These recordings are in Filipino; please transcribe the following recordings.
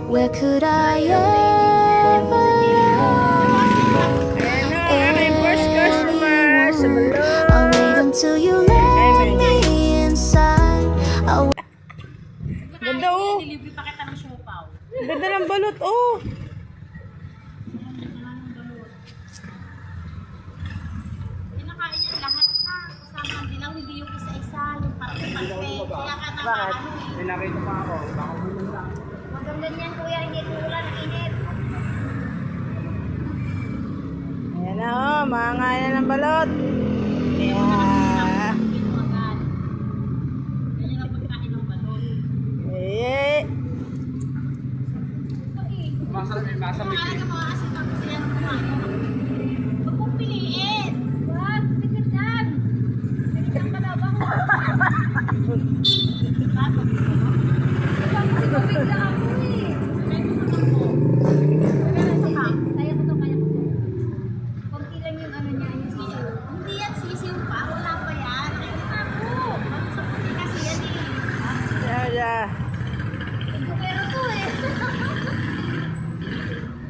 Where could I ever anyone? I'll wait until you let me inside. Ganda oh. Nilibre pa kita ng siopaw. Ganda ng balot oh. Pinakain niya lahat na. Kasama ang dilaw, hindi yung isa-isa. Yung parte-parte. Kaya ka Bakit? eh. Nakita pa ako. Baka bulong lang. Maganda niyan kuya, hindi ulan ng init. Ayan na oh, mangangain na ng balot. Yeah. Pinuwagan. Ganyan ang pagkain ng balon. Eh. Ito eh. Masarap yung masamig. Kung mga asin ako siya ng kumain. Huwag mong piliin. Wag, tigilan. Tigilan ka daw ba? Kaya ko to. Konti lang yung ano niya, yung sisiw. Hindi yan sisiw pa, wala pa yan. Nakikita ko. Sa puti kasi yan eh. Yeah. Pero to eh.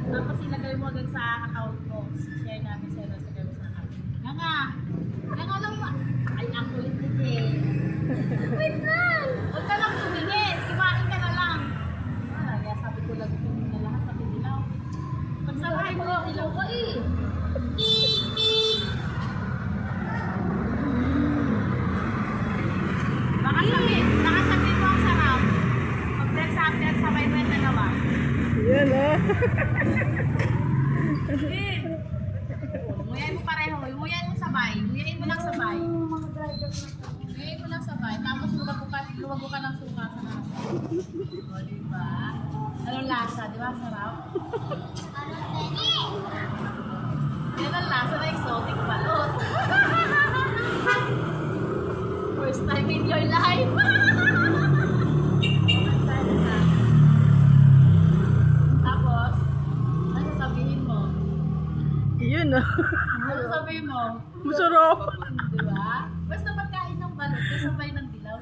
Tapos ilagay mo agad sa account ko. Share namin sa gawin sa account. Nga lang ba? Ay, ang kulit nito eh. Wait lang! Huwag ka lang tumingin. Iwain ka na lang. Kaya sabi ko lang tumingin na lahat. Pati dilaw. Pag sabahin mo, dilaw ka eh. Baka sabihin mo ang sarap. Pag after sabay mo yung dalawa. Yan oh. Nguyain mo pareho. Nguyain mo sabay. Nguyain mo lang sabay. Nguyain mo lang sabay. Tapos luwag ka ng suka sa nasa. O, diba? Anong lasa? Diba? Sarap? Yan ang lasa na exotic balot. First time in your life. Tapos, ano sasabihin mo? Yun oh. Ano sabihin mo? Masarap. Diba? Basta pagkain ng balot, kasabay ng dilaw.